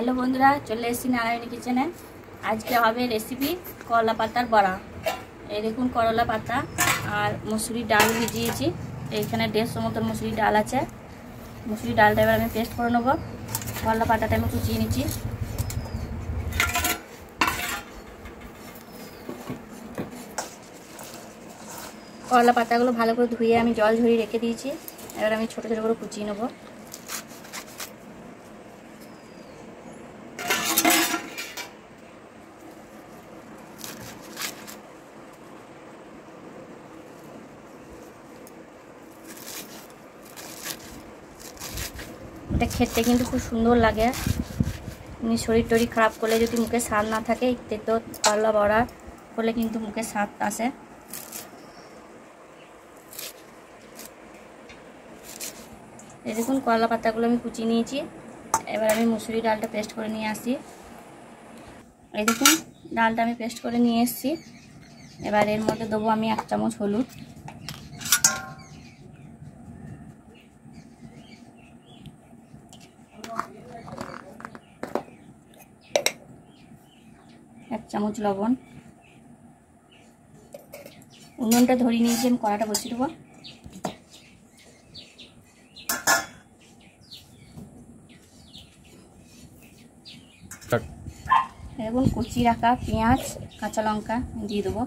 Hello বন্ধুরা, চলে এসেছি নারায়ণী কিচেনে। আজকে হবে রেসিপি করলা পাতার বড়া। এই দেখুন করলা পাতা আর মুসুরি ডাল ভিজিয়েছি। এইখানে 150 মতন মুসুরি ডাল আছে। মুসুরি ডালটা এবার আমি পেস্ট করে নেবো। করলা পাতাটা আমি কুচিয়ে নিচ্ছি। করলা পাতাগুলো ভালো করে ধুয়ে আমি জল ঝরিয়ে রেখে দিয়েছি। এবার আমি ছোটো ছোটো করে কুচিয়ে নেবো। এটা খেতে কিন্তু খুব সুন্দর লাগে। শরীর টরীর খারাপ করলে যদি মুখে স্বাদ না থাকে, তেতো করলা বড়া করলে কিন্তু মুখে স্বাদ আসে। এই দেখুন করলা পাতাগুলো আমি কুচিয়ে নিয়েছি। এবার আমি মুসুরি ডালটা পেস্ট করে নিয়ে আসি। এই দেখুন ডালটা আমি পেস্ট করে নিয়ে এসেছি। এবার এর মধ্যে দেবো আমি 1 চামচ হলুদ, 1 চামচ লবণ। উনুনটা ধরিয়ে নিয়েছি, আমি কড়াটা বসিয়ে দেবো। দেখুন কুচি রাখা পেঁয়াজ কাঁচা লঙ্কা দিয়ে দেবো।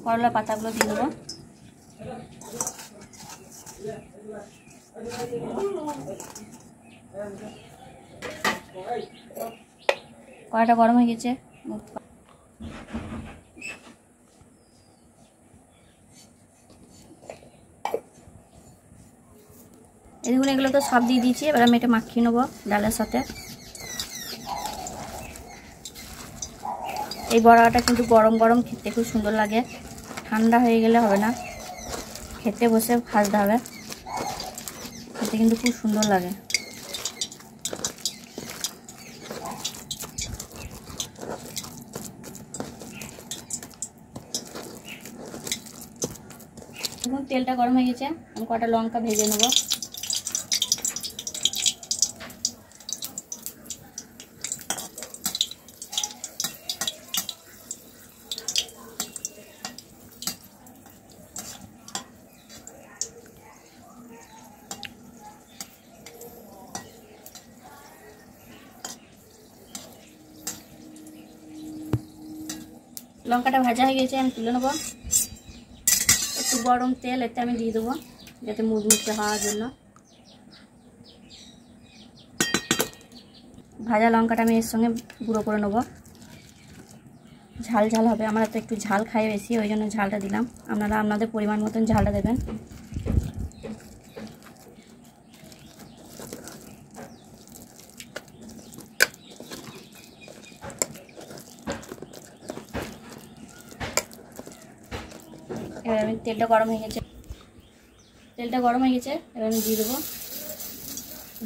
করলা পাতাগুলো দিয়ে দেবো। কড়াটা গরম হয়ে গেছে। এই দেখুন এগুলো তো সব দিয়ে দিয়েছি। এবার আমি এটা মাখিয়ে নেবো ডালের সাথে। এই বড়াটা কিন্তু গরম গরম খেতে খুব সুন্দর লাগে। ঠান্ডা হয়ে গেলে হবে না, খেতে বসে ভাজতে হবে। খেতে কিন্তু খুব সুন্দর লাগে। এখন তেলটা গরম হয়ে গেছে, আমি কটা লঙ্কা ভেজে নেব। লঙ্কাটা ভাজা হয়ে গেছে, আমি তুলে নেবো। একটু গরম তেল এতে আমি দিয়ে দেবো, যাতে মুচমুচে হওয়ার জন্য। ভাজা লঙ্কাটা আমি এর সঙ্গে গুঁড়ো করে নেবো। ঝাল ঝাল হবে, আমরা তো একটু ঝাল খাই বেশি, ওই জন্য ঝালটা দিলাম। আপনারা আপনাদের পরিমাণ মতন ঝালটা দেবেন। এবার আমি তেলটা গরম হয়ে গেছে, এবার আমি দিয়ে দেবো।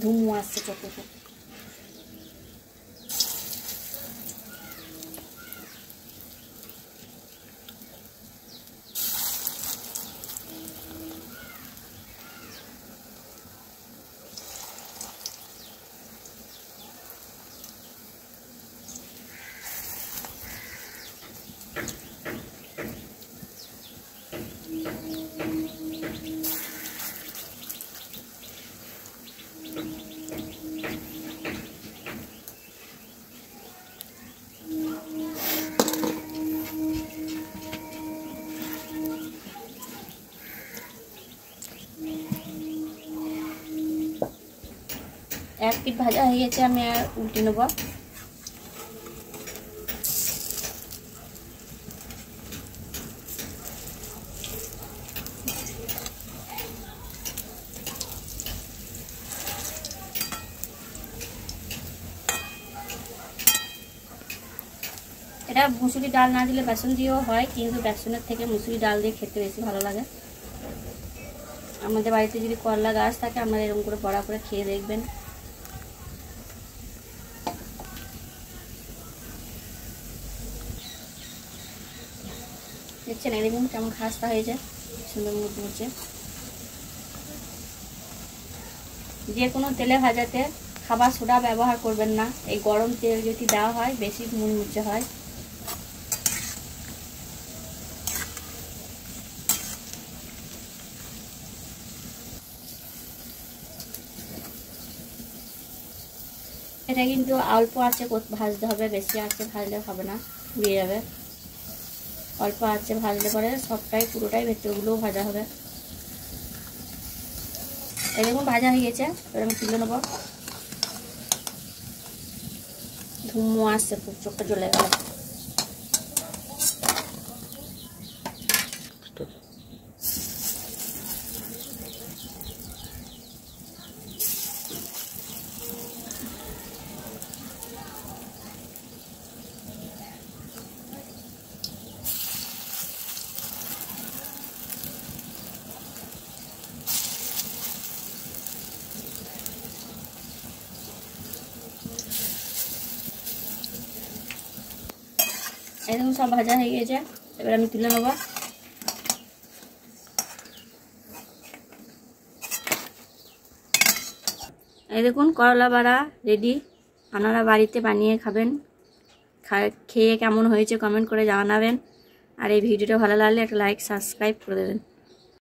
ধুম আসছে চোখে। এক পিঠ ভাজা হয়ে গেছে, আমি আর উল্টে নেব। এটা মুসুরি ডাল না দিলে বেসন দিয়েও হয়, কিন্তু বেসনের থেকে মুসুরি ডাল দিয়ে খেতে বেশি ভালো লাগে। আমাদের বাড়িতে যদি করলা গাছ থাকে, আপনারা এরকম করে বড়া করে খেয়ে দেখবেন। দেখছেন এই দেখুন কেমন খাস্তা হয়েছে, সুন্দর মুচমুচে। যে কোনো তেলে ভাজাতে খাবার সোডা ব্যবহার করবেন না, এই গরম তেল যদি দেওয়া হয় বেশি মুচমুচে হয়। এটা কিন্তু অল্প আঁচে ভাজতে হবে, বেশি আঁচে ভাজলে হবে না, পুড়িয়ে যাবে। অল্প আঁচে ভাজলে পরে সবটাই পুরোটাই ভেতরগুলোও ভাজা হবে। এরকম ভাজা হয়ে গেছে, এবার আমি তুলে নেবো। ধুমো আসছে, খুব চোখটা জ্বলে গেল। একদম সব ভাজা হয়ে গেছে, এবার আমি তুলে নেব। এই দেখুন করলা বড়া রেডি। আপনারা বাড়িতে বানিয়ে খাবেন, খেয়ে কেমন হয়েছে কমেন্ট করে জানাবেন। আর এই ভিডিওটা ভালো লাগলে একটা লাইক সাবস্ক্রাইব করে দেবেন।